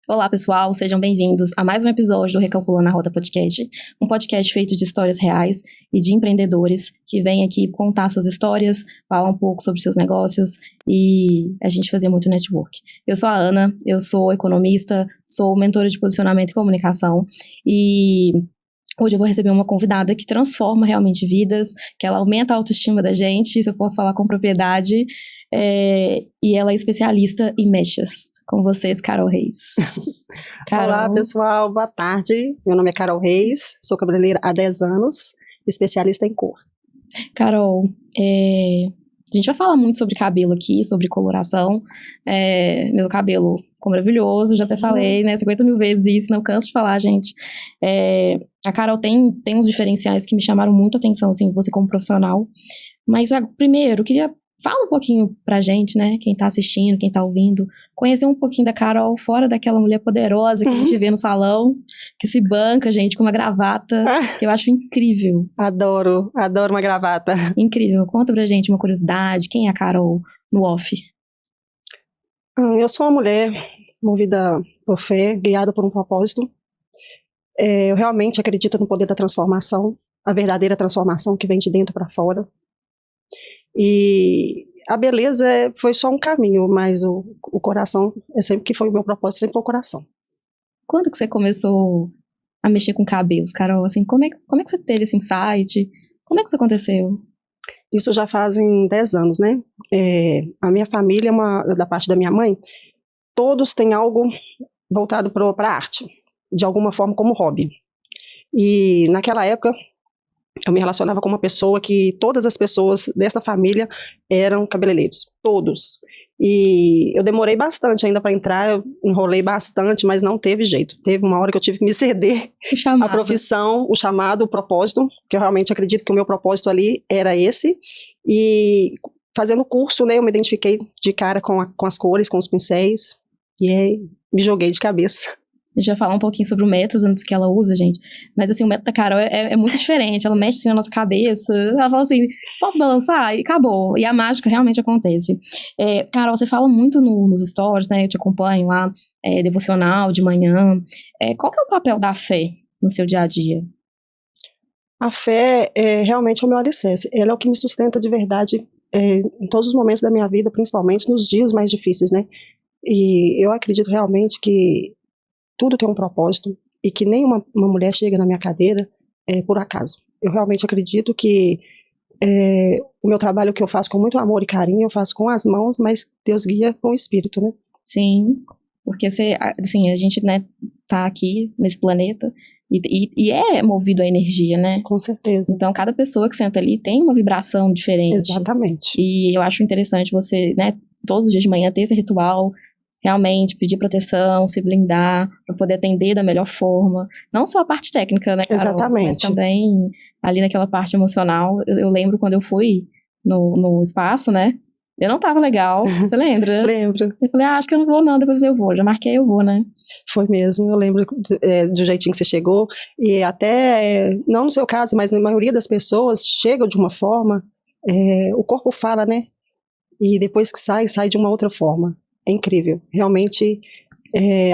Olá, pessoal, sejam bem-vindos a mais um episódio do Recalculando a Rota Podcast, um podcast feito de histórias reais e de empreendedores que vêm aqui contar suas histórias, falar um pouco sobre seus negócios e a gente fazer muito network. Eu sou a Ana, eu sou economista, sou mentora de posicionamento e comunicação e hoje eu vou receber uma convidada que transforma realmente vidas, que ela aumenta a autoestima da gente, isso eu posso falar com propriedade, e ela é especialista em mechas. Com vocês, Carol Reis. Carol. Olá, pessoal, boa tarde. Meu nome é Carol Reis, sou cabeleireira há 10 anos, especialista em cor. Carol, a gente vai falar muito sobre cabelo aqui, sobre coloração. Meu cabelo ficou maravilhoso, já até falei, né, 50 mil vezes isso, não canso de falar, gente. A Carol tem uns diferenciais que me chamaram muito a atenção, assim, você como profissional. Mas, primeiro, eu queria falar um pouquinho pra gente, né, quem tá assistindo, quem tá ouvindo, conhecer um pouquinho da Carol fora daquela mulher poderosa que a gente vê no salão, que se banca, gente, com uma gravata, que eu acho incrível. Adoro uma gravata. Incrível. Conta pra gente uma curiosidade, quem é a Carol no off? Eu sou uma mulher movida por fé, guiada por um propósito. Eu realmente acredito no poder da transformação, a verdadeira transformação que vem de dentro para fora. E a beleza foi só um caminho, mas o coração é sempre que foi o meu propósito, sempre foi o coração. Quando que você começou a mexer com cabelos, Carol? Assim, como é que você teve esse insight? Como é que isso aconteceu? Isso já fazem 10 anos, né? A minha família, da parte da minha mãe, todos têm algo voltado para a arte, de alguma forma como hobby. E naquela época, eu me relacionava com uma pessoa que todas as pessoas dessa família eram cabeleireiros, todos. E eu demorei bastante ainda para entrar, eu enrolei bastante, mas não teve jeito. Teve uma hora que eu tive que me ceder a profissão, o chamado, o propósito, que eu realmente acredito que o meu propósito ali era esse. E fazendo o curso, né, eu me identifiquei de cara com as cores, com os pincéis, e aí me joguei de cabeça. A gente vai falar um pouquinho sobre o método antes que ela usa, gente. Mas, assim, o método da Carol é muito diferente. Ela mexe assim, na nossa cabeça. Ela fala assim, posso balançar? E acabou. E a mágica realmente acontece. Carol, você fala muito nos stories, né? Eu te acompanho lá, devocional, de manhã. Qual que é o papel da fé no seu dia a dia? A fé realmente é o meu alicerce. Ela é o que me sustenta de verdade em todos os momentos da minha vida, principalmente nos dias mais difíceis, né? E eu acredito realmente que tudo tem um propósito e que nenhuma mulher chega na minha cadeira por acaso. Eu realmente acredito que o meu trabalho que eu faço com muito amor e carinho, eu faço com as mãos, mas Deus guia com o espírito, né? Sim, porque assim, a gente, né, tá aqui nesse planeta e é movido a energia, né? Com certeza. Então, cada pessoa que senta ali tem uma vibração diferente. Exatamente. E eu acho interessante você, né, todos os dias de manhã ter esse ritual, realmente pedir proteção, se blindar, para poder atender da melhor forma. Não só a parte técnica, né, Carol? Exatamente. Mas também ali naquela parte emocional. Eu lembro quando eu fui no espaço, né? Eu não tava legal, você lembra? Lembro. Eu falei, acho que eu não vou não, depois eu vou. Já marquei, eu vou, né? Foi mesmo, eu lembro do jeitinho que você chegou. E até, não no seu caso, mas na maioria das pessoas, chegam de uma forma, o corpo fala, né? E depois que sai de uma outra forma. É incrível. Realmente,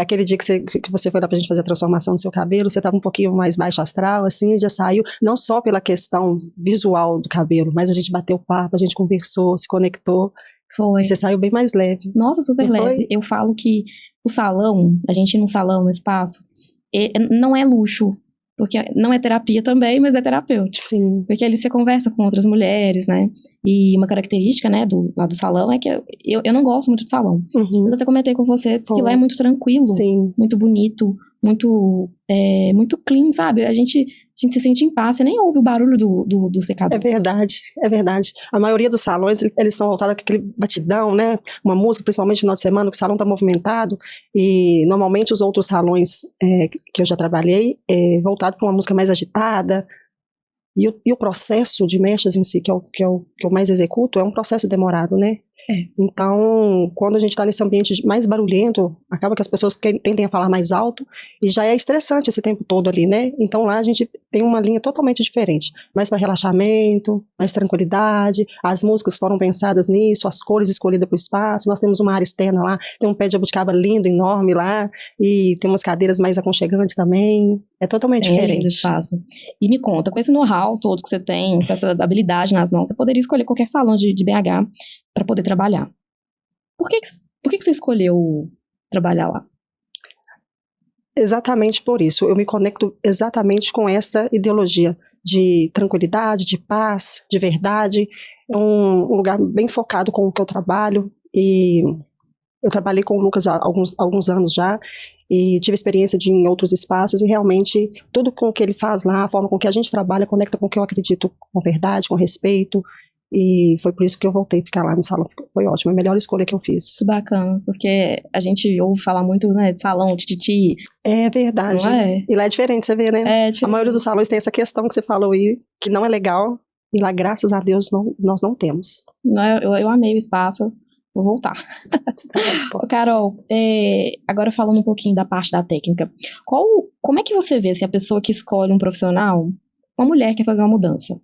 aquele dia que você foi lá pra gente fazer a transformação do seu cabelo, você estava um pouquinho mais baixo astral, assim, já saiu, não só pela questão visual do cabelo, mas a gente bateu papo, a gente conversou, se conectou. Foi. Você saiu bem mais leve. Nossa, super leve. Eu falo que o salão, a gente ir no salão, no espaço, não é luxo. Porque não é terapia também, mas é terapêutico. Sim. Porque ali você conversa com outras mulheres, né? E uma característica, né, lá do salão é que eu não gosto muito de salão. Uhum. Eu até comentei com você que lá é muito tranquilo. Sim. Muito bonito, muito clean, sabe? A gente se sente em paz, você nem ouve o barulho do secador. É verdade. A maioria dos salões, eles são voltados com aquele batidão, né? Uma música, principalmente no final de semana, que o salão tá movimentado, e normalmente os outros salões que eu já trabalhei, voltado para uma música mais agitada, e o processo de mechas em si, que eu mais executo, é um processo demorado, né? Então, quando a gente está nesse ambiente mais barulhento, acaba que as pessoas tendem a falar mais alto e já é estressante esse tempo todo ali, né? Então lá a gente tem uma linha totalmente diferente, mais para relaxamento, mais tranquilidade, as músicas foram pensadas nisso, as cores escolhidas para o espaço, nós temos uma área externa lá, tem um pé de jabuticaba lindo, enorme lá, e tem umas cadeiras mais aconchegantes também, é totalmente diferente. Lindo espaço. E me conta, com esse know-how todo que você tem, com essa habilidade nas mãos, você poderia escolher qualquer salão de BH para poder trabalhar. Por que você escolheu trabalhar lá? Exatamente por isso. Eu me conecto exatamente com essa ideologia de tranquilidade, de paz, de verdade. É um lugar bem focado com o que eu trabalho. E eu trabalhei com o Lucas há alguns anos já. E tive experiência em outros espaços. E realmente, tudo com o que ele faz lá, a forma com que a gente trabalha, conecta com o que eu acredito com verdade, com respeito. E foi por isso que eu voltei a ficar lá no salão. Foi ótimo, a melhor escolha que eu fiz. Isso bacana, porque a gente ouve falar muito, né, de salão, de tititi. É verdade. Não é? E lá é diferente, você vê, né? É diferente. A maioria dos salões tem essa questão que você falou aí, que não é legal. E lá, graças a Deus, nós não temos. Eu amei o espaço, vou voltar. Carol, agora falando um pouquinho da parte da técnica. Como é que você vê se a pessoa que escolhe um profissional, uma mulher quer fazer uma mudança,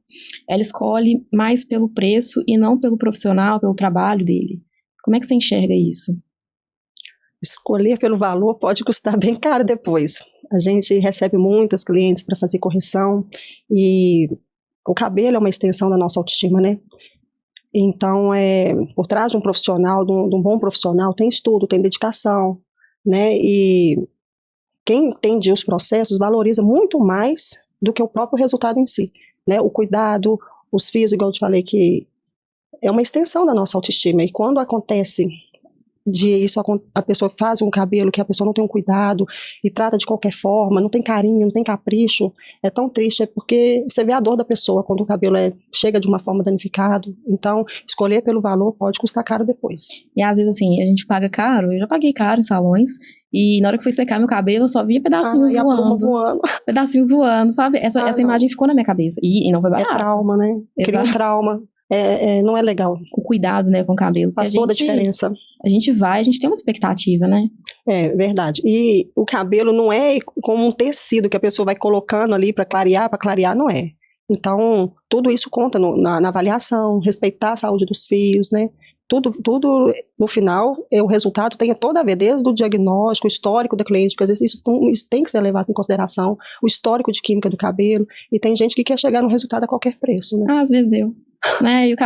ela escolhe mais pelo preço e não pelo profissional, pelo trabalho dele? Como é que você enxerga isso? Escolher pelo valor pode custar bem caro depois. A gente recebe muitas clientes para fazer correção e o cabelo é uma extensão da nossa autoestima, né? Então, por trás de um profissional, de um bom profissional, tem estudo, tem dedicação, né? E quem entende os processos valoriza muito mais do que o próprio resultado em si, né? O cuidado, os fios, igual eu te falei, que é uma extensão da nossa autoestima. E quando acontece a pessoa faz um cabelo que a pessoa não tem um cuidado e trata de qualquer forma, não tem carinho, não tem capricho, é tão triste, é porque você vê a dor da pessoa quando o cabelo chega de uma forma danificado. Então, escolher pelo valor pode custar caro depois. E às vezes assim, a gente paga caro, eu já paguei caro em salões, e na hora que fui secar meu cabelo, eu só via pedacinhos voando. Pedacinhos voando, sabe? Essa imagem ficou na minha cabeça. E não foi barato. É trauma, né? Cria um trauma. Não é legal. O cuidado, né, com o cabelo. Faz toda a diferença. A gente tem uma expectativa, né? É verdade. E o cabelo não é como um tecido que a pessoa vai colocando ali para clarear, não é. Então, tudo isso conta na avaliação, respeitar a saúde dos fios, né? Tudo no final, o resultado tem toda a ver, desde o diagnóstico, o histórico da cliente, porque às vezes isso tem que ser levado em consideração, o histórico de química do cabelo, e tem gente que quer chegar no resultado a qualquer preço, né? Às vezes eu. Né? E o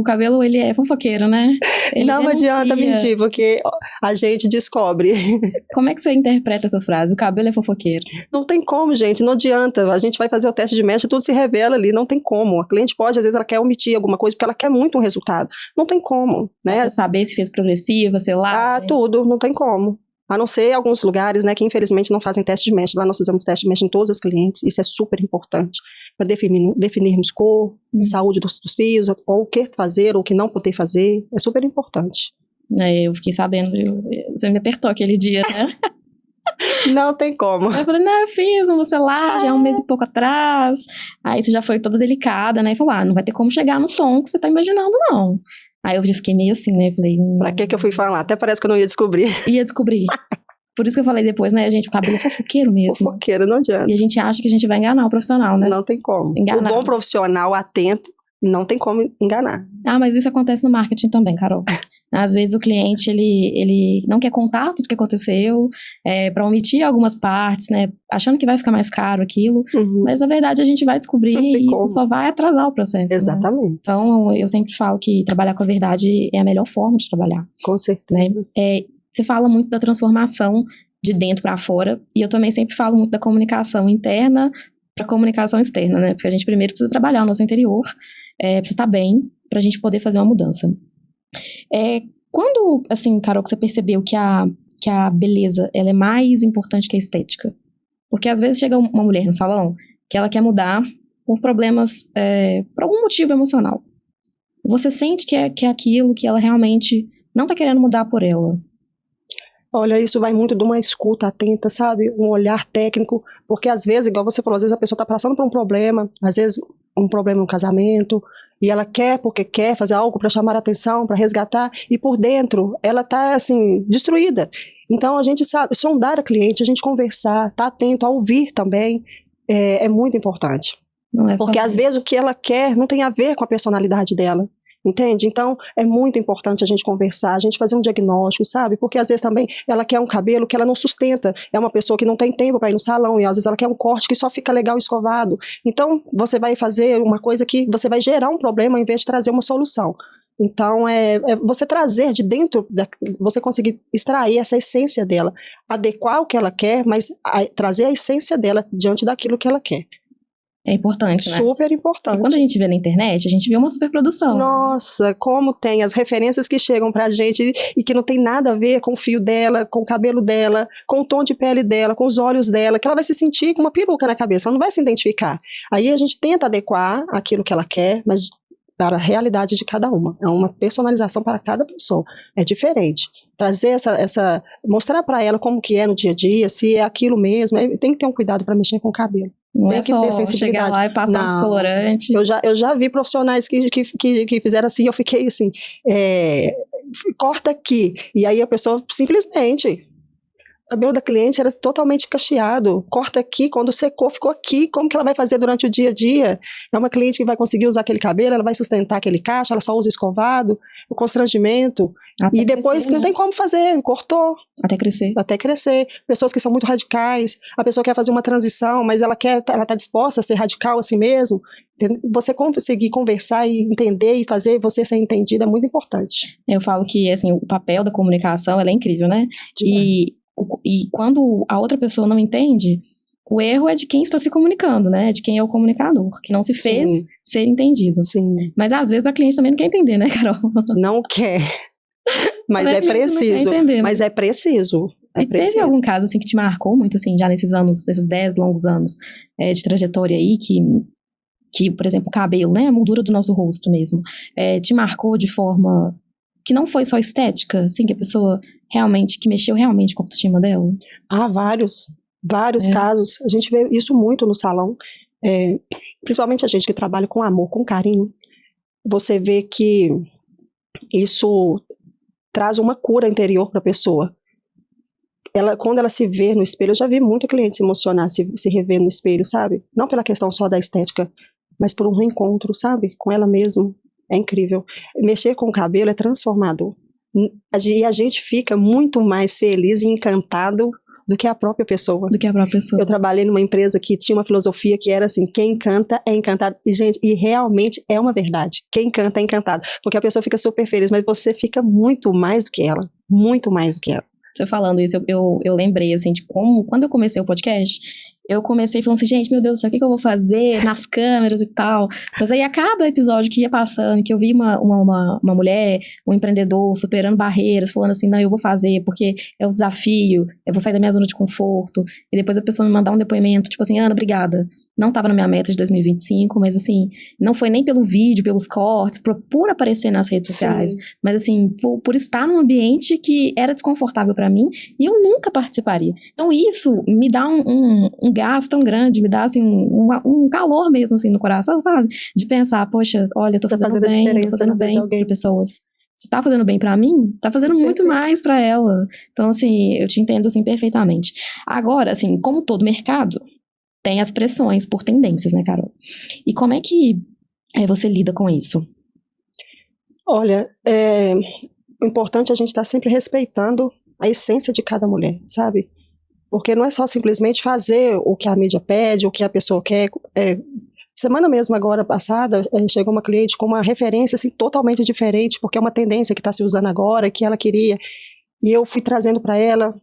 cabelo, ele é fofoqueiro, né? Ele não adianta mentir, porque a gente descobre. Como é que você interpreta essa frase? O cabelo é fofoqueiro. Não tem como, gente, não adianta. A gente vai fazer o teste de mecha e tudo se revela ali, não tem como. A cliente pode, às vezes, ela quer omitir alguma coisa porque ela quer muito um resultado. Não tem como, né? Pra saber se fez progressiva, sei lá. Tudo, não tem como. A não ser alguns lugares, né, que infelizmente não fazem teste de mecha. Lá nós fizemos teste de mecha em todos os clientes, isso é super importante, para definirmos cor, saúde dos fios, ou o que fazer, ou o que não poder fazer, é super importante. Eu fiquei sabendo, você me apertou aquele dia, né? Não tem como. Eu falei, não, eu fiz um celular já 1 mês e pouco atrás, aí você já foi toda delicada, né, e falou, não vai ter como chegar no tom que você tá imaginando, não. Aí eu já fiquei meio assim, né? Falei, pra que eu fui falar? Até parece que eu não ia descobrir. Ia descobrir. Por isso que eu falei depois, né, gente? O cabelo é fofoqueiro mesmo. Fofoqueiro, não adianta. E a gente acha que a gente vai enganar o profissional, né? Não tem como. Enganar. O bom profissional atento, não tem como enganar. Mas isso acontece no marketing também, Carol. Às vezes o cliente, ele não quer contar tudo que aconteceu, para omitir algumas partes, né? Achando que vai ficar mais caro aquilo. Mas, na verdade, a gente vai descobrir e isso só vai atrasar o processo. Exatamente. Né? Então, eu sempre falo que trabalhar com a verdade é a melhor forma de trabalhar. Com certeza. Né? Você fala muito da transformação de dentro para fora, e eu também sempre falo muito da comunicação interna para comunicação externa, né? Porque a gente primeiro precisa trabalhar o nosso interior, precisa estar bem para a gente poder fazer uma mudança. Quando, assim, Carol, que você percebeu que a beleza ela é mais importante que a estética? Porque às vezes chega uma mulher no salão que ela quer mudar por problemas, por algum motivo emocional. Você sente que é aquilo que ela realmente não está querendo mudar por ela? Olha, isso vai muito de uma escuta atenta, sabe? Um olhar técnico, porque às vezes, igual você falou, às vezes a pessoa está passando por um problema, às vezes um problema no casamento, e ela quer porque quer fazer algo para chamar a atenção, para resgatar, e por dentro ela está assim, destruída. Então a gente sabe, sondar a cliente, a gente conversar, estar atento a ouvir também, é muito importante. Não é só Porque às vezes o que ela quer não tem a ver com a personalidade dela. Entende? Então, é muito importante a gente conversar, a gente fazer um diagnóstico, sabe? Porque às vezes também ela quer um cabelo que ela não sustenta. É uma pessoa que não tem tempo para ir no salão e às vezes ela quer um corte que só fica legal escovado. Então, você vai fazer uma coisa que você vai gerar um problema ao invés de trazer uma solução. Então, é você trazer de dentro, você conseguir extrair essa essência dela, adequar o que ela quer, mas trazer a essência dela diante daquilo que ela quer. É importante, né? Super importante. E quando a gente vê na internet, a gente vê uma superprodução. Nossa, como tem as referências que chegam pra gente e que não tem nada a ver com o fio dela, com o cabelo dela, com o tom de pele dela, com os olhos dela, que ela vai se sentir com uma peruca na cabeça, ela não vai se identificar. Aí a gente tenta adequar aquilo que ela quer, mas para a realidade de cada uma. É uma personalização para cada pessoa. É diferente. Trazer mostrar para ela como que é no dia a dia, se é aquilo mesmo. Tem que ter um cuidado para mexer com o cabelo. Não tem é que só ter sensibilidade. chegar lá e passar um descolorante. Eu já vi profissionais que fizeram assim, eu fiquei assim, corta aqui. E aí a pessoa simplesmente... O cabelo da cliente era totalmente cacheado. Corta aqui, quando secou, ficou aqui. Como que ela vai fazer durante o dia a dia? É uma cliente que vai conseguir usar aquele cabelo, ela vai sustentar aquele cacho, ela só usa escovado, o constrangimento. Até e depois crescer, que não né? tem como fazer, cortou. Até crescer. Até crescer. Pessoas que são muito radicais, a pessoa quer fazer uma transição, mas ela tá disposta a ser radical assim mesmo. Você conseguir conversar e entender e fazer você ser entendida é muito importante. Eu falo que, assim, o papel da comunicação, ela é incrível, né? E quando a outra pessoa não entende, o erro é de quem está se comunicando, né? De quem é o comunicador, que não se fez Sim. ser entendido. Sim. Mas às vezes a cliente também não quer entender, né, Carol? Não quer. Mas é preciso. Mas é preciso. E teve algum caso, assim, que te marcou muito, assim, já nesses 10 longos anos de trajetória aí, que, por exemplo, o cabelo, né? A moldura do nosso rosto mesmo, te marcou de forma que não foi só estética, assim, que a pessoa realmente, que mexeu realmente com a autoestima dela? Vários casos. A gente vê isso muito no salão. Principalmente a gente que trabalha com amor, com carinho. Você vê que isso traz uma cura interior para a pessoa. Quando ela se vê no espelho, eu já vi muito cliente se emocionar, se rever no espelho, sabe? Não pela questão só da estética, mas por um reencontro, sabe? Com ela mesma. É incrível. Mexer com o cabelo é transformador. E a gente fica muito mais feliz e encantado do que a própria pessoa. Eu trabalhei numa empresa que tinha uma filosofia que era assim, quem encanta é encantado. E, gente, e realmente é uma verdade. Quem encanta é encantado. Porque a pessoa fica super feliz, mas você fica muito mais do que ela. Muito mais do que ela. Você falando isso, eu lembrei, assim, de como, quando eu comecei o podcast, eu comecei falando assim, gente, meu Deus do céu, o que eu vou fazer nas câmeras e tal? Mas aí a cada episódio que ia passando, que eu vi uma mulher, um empreendedor superando barreiras, falando assim, não, eu vou fazer porque é um desafio, eu vou sair da minha zona de conforto, e depois a pessoa me mandar um depoimento, tipo assim, Ana, obrigada, não tava na minha meta de 2025, mas assim, não foi nem pelo vídeo, pelos cortes, por aparecer nas redes sociais, mas assim, por estar num ambiente que era desconfortável pra mim, e eu nunca participaria. Então isso me dá um gás tão grande, me dá assim um calor mesmo assim no coração, sabe? De pensar, poxa, olha, eu tô fazendo bem para pessoas. Se tá fazendo bem pra mim, tá fazendo muito mais pra ela. Então, assim, eu te entendo assim perfeitamente. Agora, assim, como todo mercado, tem as pressões por tendências, né, Carol? E como é que você lida com isso? Olha, o importante é a gente estar sempre respeitando a essência de cada mulher, sabe? Porque não é só simplesmente fazer o que a mídia pede, o que a pessoa quer. Semana mesmo, agora passada, chegou uma cliente com uma referência assim, totalmente diferente, porque é uma tendência que está se usando agora, que ela queria. E eu fui trazendo para ela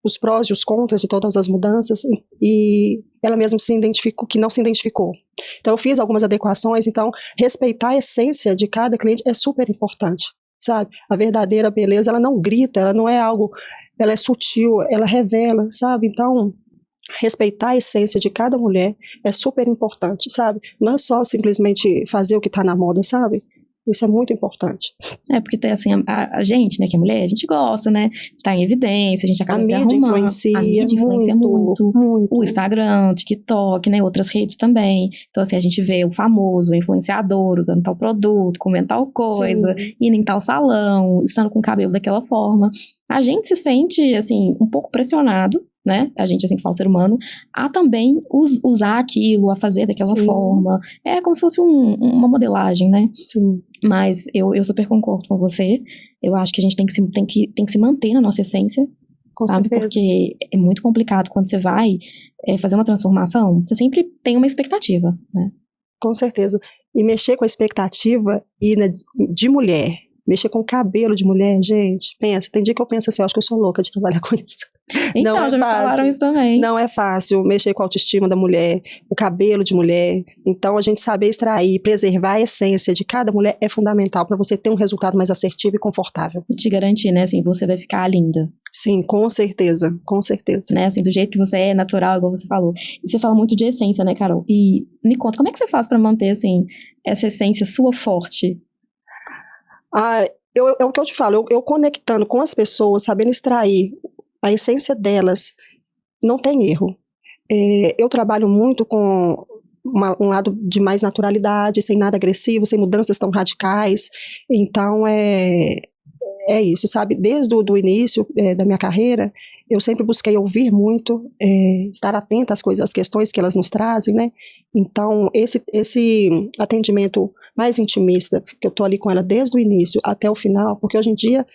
os prós e os contras de todas as mudanças, e ela mesma se identificou, que não se identificou. Então eu fiz algumas adequações, então respeitar a essência de cada cliente é super importante, sabe? A verdadeira beleza, ela não grita, ela não é algo... Ela é sutil, ela revela, sabe? Então, respeitar a essência de cada mulher é super importante, sabe? Não é só simplesmente fazer o que está na moda, sabe? Isso é muito importante. Porque tem assim, a gente, né, que é mulher, a gente gosta, né, de estar em evidência, a gente acaba se arrumando. A mídia influencia muito. muito. O Instagram, o TikTok, né, outras redes também. Então, assim, a gente vê o famoso o influenciador usando tal produto, comendo tal coisa, Sim. indo em tal salão, estando com o cabelo daquela forma. A gente se sente, assim, um pouco pressionado, né, a gente, assim, que fala ser humano, a também usar aquilo, a fazer daquela Sim. forma. É como se fosse uma modelagem, né? Sim. Mas eu super concordo com você. Eu acho que a gente tem que se manter na nossa essência, Com sabe? certeza. Porque é muito complicado quando você vai fazer uma transformação, você sempre tem uma expectativa, né? Com certeza. E mexer com a expectativa de mulher, mexer com o cabelo de mulher, gente, pensa, tem dia que eu penso assim, eu acho que eu sou louca de trabalhar com isso. Então, não é já me fácil. falaram isso também. Não é fácil mexer com a autoestima da mulher, o cabelo de mulher. Então, a gente saber extrair, preservar a essência de cada mulher é fundamental para você ter um resultado mais assertivo e confortável. E te garantir, né, assim, você vai ficar linda. Sim, com certeza, com certeza. Né, assim, do jeito que você é, natural, igual você falou. E você fala muito de essência, né, Carol? E me conta, como é que você faz para manter, assim, essa essência sua forte? É o que eu te falo, eu conectando com as pessoas, sabendo extrair a essência delas, não tem erro. Eu trabalho muito com um lado de mais naturalidade, sem nada agressivo, sem mudanças tão radicais. Então, é isso, sabe? Desde o início da minha carreira, eu sempre busquei ouvir muito, estar atenta às questões que elas nos trazem, né? Então, esse atendimento mais intimista, que eu estou ali com ela desde o início até o final, porque hoje em dia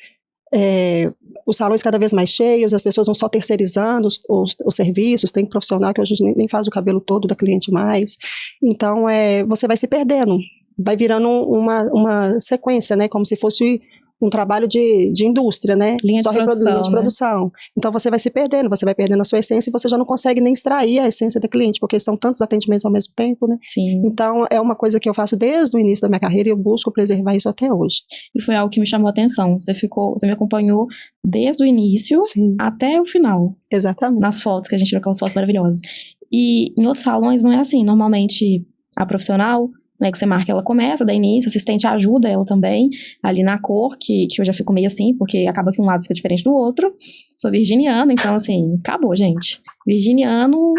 os salões cada vez mais cheios, as pessoas vão só terceirizando os serviços, tem profissional que hoje nem faz o cabelo todo da cliente mais. Então, você vai se perdendo, vai virando uma sequência, né? Como se fosse um trabalho de indústria, né? Linha de produção. Né? Então você vai se perdendo, você vai perdendo a sua essência e você já não consegue nem extrair a essência da cliente, porque são tantos atendimentos ao mesmo tempo, né? Sim. Então é uma coisa que eu faço desde o início da minha carreira e eu busco preservar isso até hoje. E foi algo que me chamou a atenção. Você me acompanhou desde o início Sim. até o final. Exatamente. Nas fotos, que a gente viu aquelas fotos maravilhosas. E em outros salões não é assim. Normalmente a profissional, né, que você marca, ela começa, dá início, o assistente ajuda ela também, ali na cor, que eu já fico meio assim, porque acaba que um lado fica diferente do outro. Sou virginiana, então assim, acabou, gente. Virginiano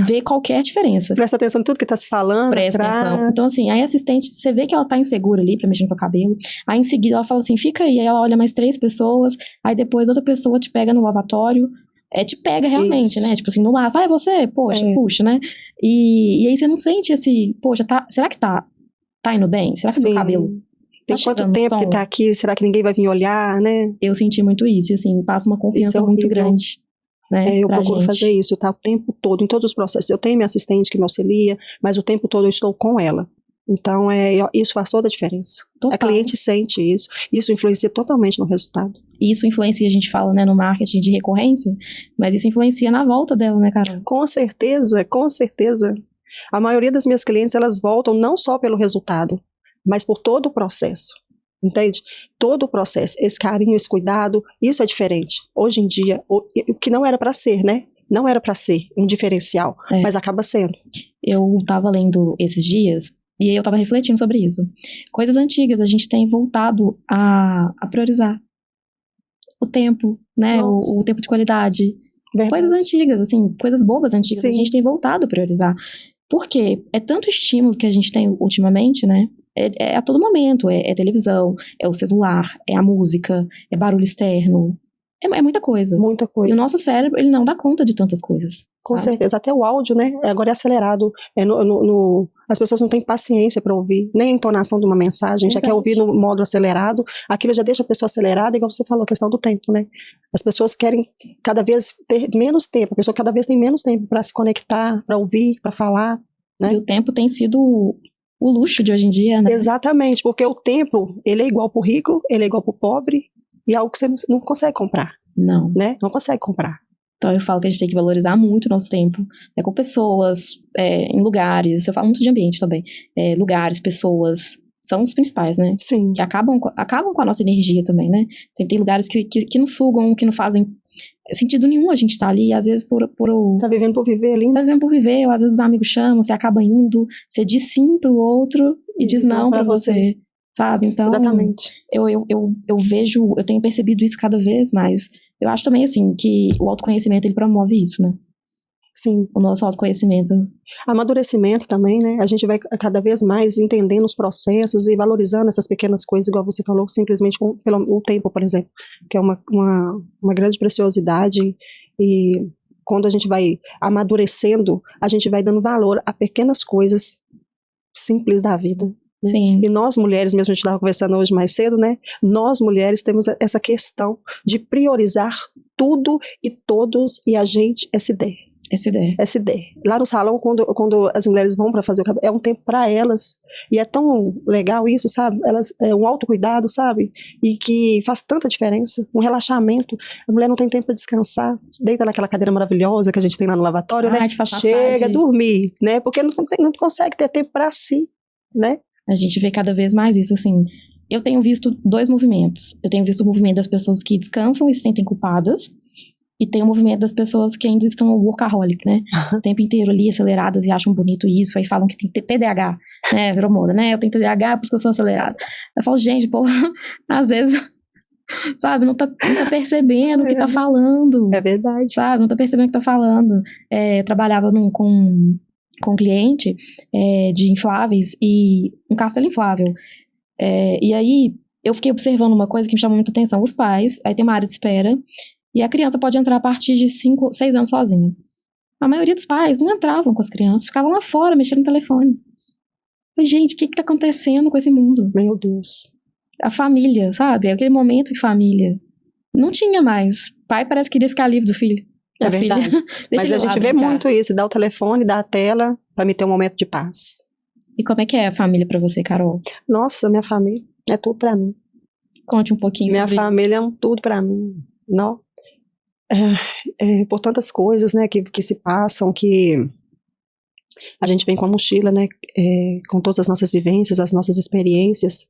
vê qualquer diferença. Presta atenção em tudo que tá se falando. Presta atenção. Então assim, aí a assistente, você vê que ela tá insegura ali pra mexer no seu cabelo, aí em seguida ela fala assim, fica aí ela olha mais 3 pessoas, aí depois outra pessoa te pega no lavatório, te pega realmente, Isso. Né? Tipo assim, no laço, é você? Poxa, puxa, né? E aí você não sente esse, poxa, será que tá indo bem? Será que meu cabelo tem quanto tempo que tá aqui? Será que ninguém vai vir olhar, né? Eu senti muito isso, e assim, passa uma confiança muito grande, né? Eu procuro fazer isso, tá? O tempo todo, em todos os processos. Eu tenho minha assistente que me auxilia, mas o tempo todo eu estou com ela. Então, isso faz toda a diferença. Total. A cliente sente isso. Isso influencia totalmente no resultado. Isso influencia, a gente fala, né, no marketing de recorrência, mas isso influencia na volta dela, né, Carol? Com certeza, com certeza. A maioria das minhas clientes, elas voltam não só pelo resultado, mas por todo o processo. Entende? Todo o processo, esse carinho, esse cuidado, isso é diferente. Hoje em dia, o que não era para ser, né? Não era para ser um diferencial, mas acaba sendo. Eu estava lendo esses dias, e aí eu estava refletindo sobre isso. Coisas antigas, a gente tem voltado a priorizar. O tempo, né? O tempo de qualidade. Verdade. Coisas antigas, assim, coisas bobas antigas, a gente tem voltado a priorizar. Por quê? É tanto estímulo que a gente tem ultimamente, né? É a todo momento, é televisão, é o celular, é a música, é barulho externo, é muita coisa. Muita coisa. E o nosso cérebro, ele não dá conta de tantas coisas. Com certeza, até o áudio, né? Agora é acelerado. As pessoas não têm paciência para ouvir, nem a entonação de uma mensagem, já quer ouvir no modo acelerado. Aquilo já deixa a pessoa acelerada, igual você falou, a questão do tempo, né? As pessoas querem cada vez ter menos tempo, a pessoa cada vez tem menos tempo para se conectar, para ouvir, para falar, né? E o tempo tem sido o luxo de hoje em dia, né? Exatamente, porque o tempo, ele é igual pro rico, ele é igual pro pobre, e é algo que você não consegue comprar. Não. Né? Não consegue comprar. Então eu falo que a gente tem que valorizar muito o nosso tempo, né, com pessoas, em lugares, eu falo muito de ambiente também, lugares, pessoas, são os principais, né? Sim. Que acabam com a nossa energia também, né? Tem lugares que nos sugam, que não fazem sentido nenhum a gente tá ali, às vezes Tá vivendo por viver ali? Tá vivendo por viver, ou às vezes os amigos chamam, você acaba indo, você diz sim pro outro e diz não pra você. sabe? Então, Exatamente. eu vejo, eu tenho percebido isso cada vez mais. Eu acho também, assim, que o autoconhecimento, ele promove isso, né? Sim. O nosso autoconhecimento. Amadurecimento também, né? A gente vai cada vez mais entendendo os processos e valorizando essas pequenas coisas, igual você falou, simplesmente pelo o tempo, por exemplo, que é uma grande preciosidade. E quando a gente vai amadurecendo, a gente vai dando valor a pequenas coisas simples da vida. Né? Sim. E nós mulheres, mesmo a gente estava conversando hoje mais cedo, né? Nós mulheres temos essa questão de priorizar tudo e todos, e a gente é essa ideia. Lá no salão, quando as mulheres vão para fazer o cabelo, é um tempo para elas. E é tão legal isso, sabe? Elas, é um autocuidado, sabe? E que faz tanta diferença. Um relaxamento. A mulher não tem tempo para descansar. Deita naquela cadeira maravilhosa que a gente tem lá no lavatório, né? Chega a dormir, né? Porque não consegue ter tempo para si, né? A gente vê cada vez mais isso, assim. Eu tenho visto 2 movimentos. Eu tenho visto o movimento das pessoas que descansam e se sentem culpadas. E tem o movimento das pessoas que ainda estão workaholic, né? O tempo inteiro ali, aceleradas e acham bonito isso. Aí falam que tem TDAH, né? Virou moda, né? Eu tenho TDAH, por isso que eu sou acelerada. Eu falo, gente, pô, às vezes, sabe, não tá percebendo o que tá falando. É verdade. Sabe, não tá percebendo o que tá falando. Eu trabalhava com um cliente de infláveis e um castelo inflável. E aí, eu fiquei observando uma coisa que me chamou muita atenção. Os pais, aí tem uma área de espera, e a criança pode entrar a partir de 5, 6 anos sozinha. A maioria dos pais não entravam com as crianças, ficavam lá fora, mexendo no telefone. Falei, gente, o que tá acontecendo com esse mundo? Meu Deus. A família, sabe? Aquele momento em família. Não tinha mais. Pai parece que queria ficar livre do filho. É verdade. Filha, mas a gente vê muito isso, dá o telefone, dá a tela, pra me ter um momento de paz. E como é que é a família pra você, Carol? Nossa, minha família é tudo pra mim. Conte um pouquinho minha sobre família é tudo pra mim. Não. Por tantas coisas, né, que se passam, que a gente vem com a mochila, né, com todas as nossas vivências, as nossas experiências,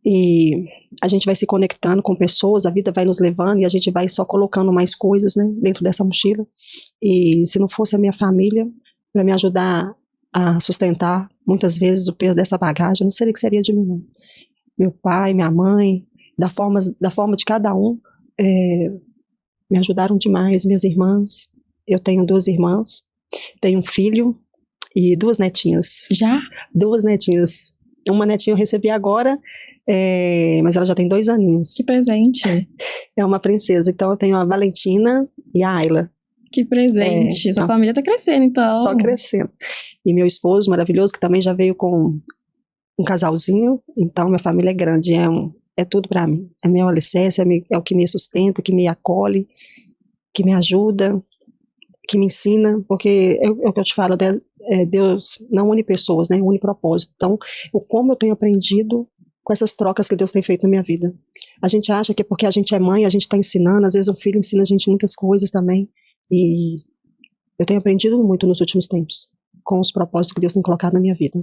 e a gente vai se conectando com pessoas, a vida vai nos levando e a gente vai só colocando mais coisas, né, dentro dessa mochila. E se não fosse a minha família para me ajudar a sustentar muitas vezes o peso dessa bagagem, não seria o que seria de mim. Meu pai, minha mãe, da forma de cada um, me ajudaram demais. Minhas irmãs, eu tenho 2 irmãs, tenho um filho e 2 netinhas. Já? 2 netinhas. Uma netinha eu recebi agora, mas ela já tem 2 aninhos. Que presente. É uma princesa. Então eu tenho a Valentina e a Ayla. Que presente. Sua família tá crescendo, então. Só crescendo. E meu esposo maravilhoso, que também já veio com um casalzinho. Então minha família é grande, é tudo para mim. É meu alicerce, é o que me sustenta, que me acolhe, que me ajuda, que me ensina, porque é o que eu te falo, Deus não une pessoas, né? Une propósito. Então, como eu tenho aprendido com essas trocas que Deus tem feito na minha vida. A gente acha que porque a gente é mãe, a gente está ensinando, às vezes o filho ensina a gente muitas coisas também. E eu tenho aprendido muito nos últimos tempos com os propósitos que Deus tem colocado na minha vida.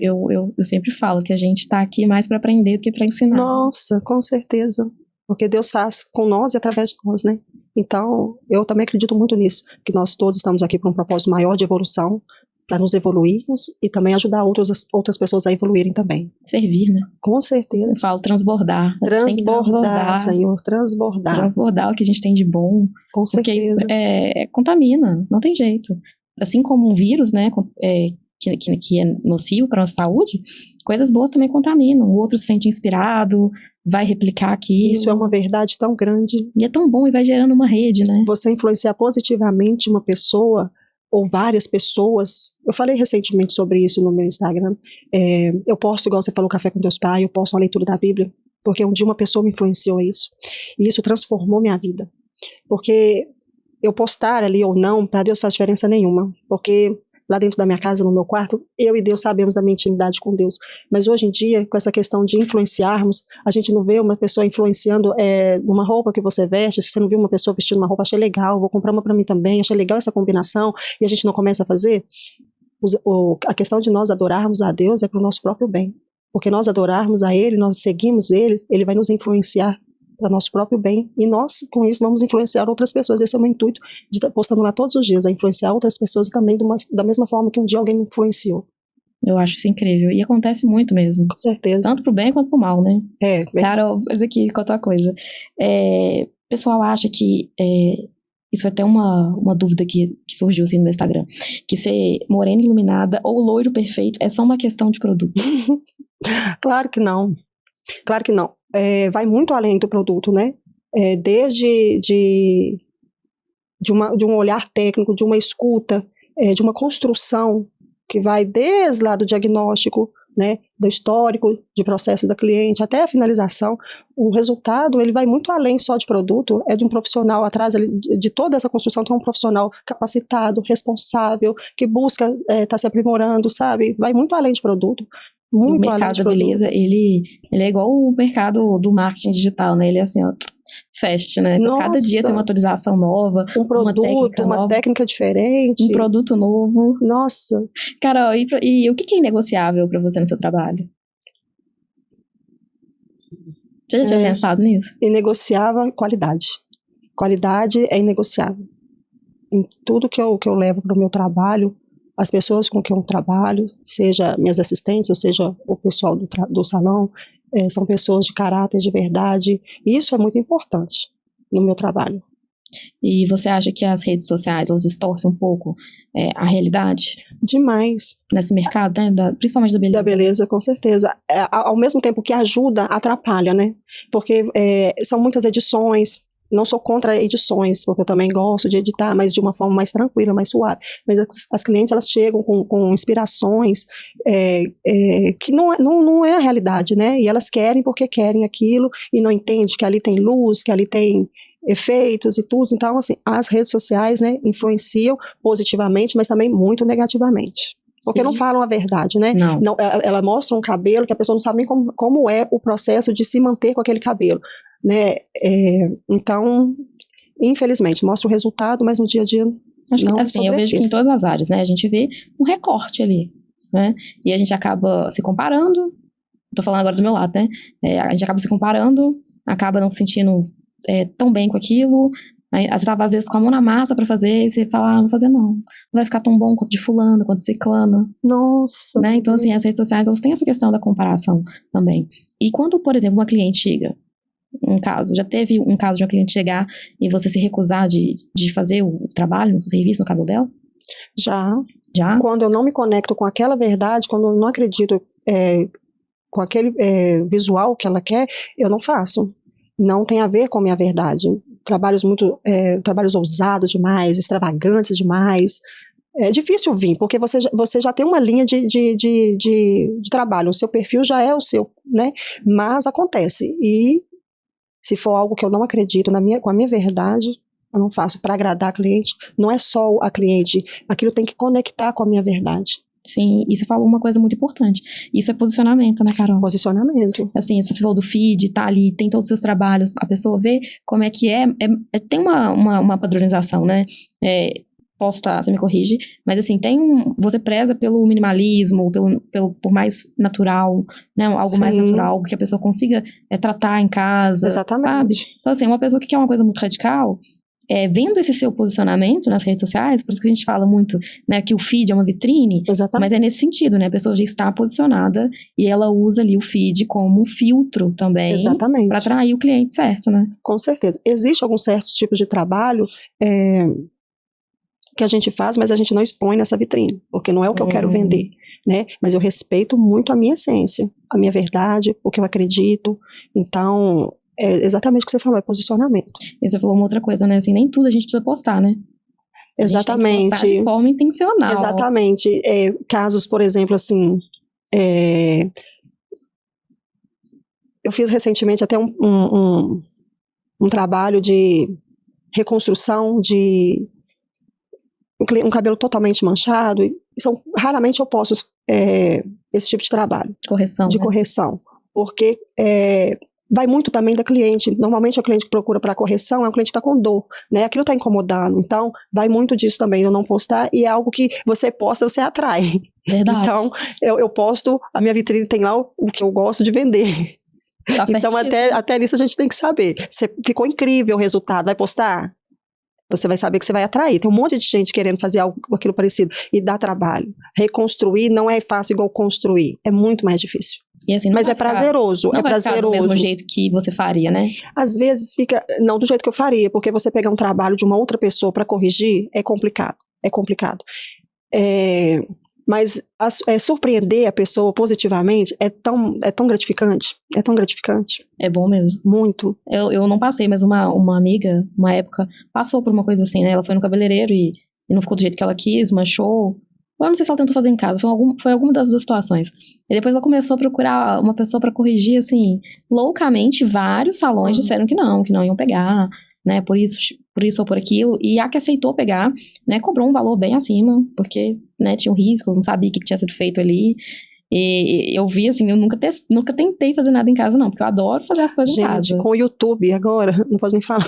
Eu sempre falo que a gente tá aqui mais para aprender do que para ensinar. Nossa, com certeza. Porque Deus faz com nós e através de nós, né? Então, eu também acredito muito nisso, que nós todos estamos aqui por um propósito maior de evolução, para nos evoluirmos e também ajudar outras pessoas a evoluírem também. Servir, né? Com certeza. Eu falo transbordar. Transbordar, Senhor, transbordar. Transbordar o que a gente tem de bom. Com certeza. Porque isso contamina, não tem jeito. Assim como um vírus, né, que é nocivo para a nossa saúde, coisas boas também contaminam. O outro se sente inspirado, vai replicar aquilo. Isso é uma verdade tão grande. E é tão bom e vai gerando uma rede, né? Você influenciar positivamente uma pessoa ou várias pessoas. Eu falei recentemente sobre isso no meu Instagram. Eu posto, igual você falou, café com Deus Pai, eu posto uma leitura da Bíblia, porque um dia uma pessoa me influenciou isso. E isso transformou minha vida. Porque eu postar ali ou não, para Deus faz diferença nenhuma. Porque lá dentro da minha casa, no meu quarto, eu e Deus sabemos da minha intimidade com Deus. Mas hoje em dia, com essa questão de influenciarmos, a gente não vê uma pessoa influenciando numa roupa que você veste. Se você não viu uma pessoa vestindo uma roupa, achei legal, vou comprar uma para mim também, achei legal essa combinação, e a gente não começa a fazer. A questão de nós adorarmos a Deus é para o nosso próprio bem. Porque nós adorarmos a Ele, nós seguimos Ele vai nos influenciar para nosso próprio bem, e nós, com isso, vamos influenciar outras pessoas. Esse é o meu intuito de estar postando lá todos os dias, a influenciar outras pessoas também da mesma forma que um dia alguém me influenciou. Eu acho isso incrível. E acontece muito mesmo. Com certeza. Tanto pro bem quanto pro mal, né? Verdade. Mas aqui, conta uma coisa. O pessoal acha que... isso foi até uma dúvida que surgiu assim no meu Instagram. Que ser morena iluminada ou loiro perfeito é só uma questão de produto. Claro que não. Claro que não. Vai muito além do produto, né? Desde de um olhar técnico, de uma escuta, de uma construção que vai desde lá do diagnóstico, né, do histórico de processo da cliente até a finalização. O resultado ele vai muito além só de produto, é de um profissional atrás de toda essa construção, tem um profissional capacitado, responsável, que busca estar se aprimorando, sabe? Vai muito além de produto. Muito o mercado da beleza, ele é igual o mercado do marketing digital, né? Ele é assim, ó, fast, né? Nossa. Cada dia tem uma atualização nova, um produto, uma técnica diferente. Um produto novo. Nossa. Carol, e o que é inegociável para você no seu trabalho? Você já tinha pensado nisso? Inegociável qualidade. Qualidade é inegociável. Em tudo que eu levo para o meu trabalho, as pessoas com quem eu trabalho, seja minhas assistentes, ou seja o pessoal do salão, são pessoas de caráter, de verdade. E isso é muito importante no meu trabalho. E você acha que as redes sociais, elas distorcem um pouco a realidade? Demais. Nesse mercado, né? Principalmente da beleza. Da beleza, com certeza. Ao mesmo tempo que ajuda, atrapalha, né? Porque são muitas edições. Não sou contra edições, porque eu também gosto de editar, mas de uma forma mais tranquila, mais suave. Mas as clientes, elas chegam com inspirações que não é a realidade, né? E elas querem porque querem aquilo e não entendem que ali tem luz, que ali tem efeitos e tudo. Então, assim, as redes sociais, né, influenciam positivamente, mas também muito negativamente. Porque não falam a verdade, né? Não, ela mostra um cabelo que a pessoa não sabe nem como é o processo de se manter com aquele cabelo, né? Então, infelizmente, mostra o resultado, mas no dia a dia acho que, assim, eu vejo que em todas as áreas, né? A gente vê um recorte ali, né? E a gente acaba se comparando. Tô falando agora do meu lado, né? A gente acaba se comparando, acaba não se sentindo tão bem com aquilo. Aí, você tava às vezes com a mão na massa pra fazer, e você fala, não vou fazer não vai ficar tão bom quanto de fulano, quanto de ciclano. Nossa. Né? Então, assim, as redes sociais, elas têm essa questão da comparação também. E quando, por exemplo, uma cliente chega, já teve um caso de uma cliente chegar e você se recusar de fazer o trabalho, o serviço no cabelo dela? Já. Já? Quando eu não me conecto com aquela verdade, quando eu não acredito com aquele visual que ela quer, eu não faço. Não tem a ver com a minha verdade. Trabalhos ousados demais, extravagantes demais. É difícil vir, porque você já tem uma linha de trabalho, o seu perfil já é o seu, né? Mas acontece. E se for algo que eu não acredito com a minha verdade, eu não faço para agradar a cliente. Não é só a cliente, aquilo tem que conectar com a minha verdade. Sim, e você falou uma coisa muito importante. Isso é posicionamento, né, Carol? Posicionamento. Assim, você falou do feed, tá ali, tem todos os seus trabalhos, a pessoa vê como é que tem uma padronização, né? Posso estar, você me corrige, mas assim, você preza pelo minimalismo, por mais natural, né? Algo Sim. mais natural, que a pessoa consiga tratar em casa. Exatamente. Sabe? Então, assim, uma pessoa que quer uma coisa muito radical, vendo esse seu posicionamento nas redes sociais, por isso que a gente fala muito, né, que o feed é uma vitrine. Exatamente. Mas é nesse sentido, né? A pessoa já está posicionada e ela usa ali o feed como um filtro também. Exatamente. Para atrair o cliente certo, né? Com certeza. Existem alguns certos tipos de trabalho que a gente faz, mas a gente não expõe nessa vitrine, porque não é o que eu quero vender, né? Mas eu respeito muito a minha essência, a minha verdade, o que eu acredito. Então, é exatamente o que você falou, é posicionamento. E você falou uma outra coisa, né? Assim, nem tudo a gente precisa postar, né? Exatamente. A gente tem que postar de forma intencional. Exatamente. Casos, por exemplo, assim, eu fiz recentemente até um trabalho de reconstrução de um cabelo totalmente manchado. Raramente eu posto esse tipo de trabalho. De correção. Porque vai muito também da cliente. Normalmente o cliente que procura para correção é um cliente que está com dor, né? Aquilo está incomodando. Então, vai muito disso também, eu não postar, e é algo que você posta, você atrai. Verdade. Então, eu posto, a minha vitrine tem lá o que eu gosto de vender. Tá então, até nisso a gente tem que saber. Ficou incrível o resultado, vai postar? Você vai saber que você vai atrair. Tem um monte de gente querendo fazer aquilo parecido e dá trabalho. Reconstruir não é fácil igual construir. É muito mais difícil. E assim, mas é prazeroso. Não é vai prazeroso. ficar do mesmo jeito que você faria, né? Às vezes fica, não do jeito que eu faria, porque você pegar um trabalho de uma outra pessoa para corrigir é complicado. É complicado. Mas surpreender a pessoa positivamente é tão gratificante. É tão gratificante. É bom mesmo. Muito. Eu não passei, mas uma amiga, uma época, passou por uma coisa assim, né? Ela foi no cabeleireiro e não ficou do jeito que ela quis, manchou. Eu não sei se ela tentou fazer em casa, foi alguma das duas situações. E depois ela começou a procurar uma pessoa pra corrigir, assim, loucamente. Vários salões disseram que não iam pegar, né? Por isso ou por aquilo. E a que aceitou pegar, né? Cobrou um valor bem acima, porque, né, tinha um risco, eu não sabia o que tinha sido feito ali. E eu vi, assim, eu nunca tentei fazer nada em casa, não, porque eu adoro fazer as coisas em casa. Gente, com o YouTube agora, não pode nem falar.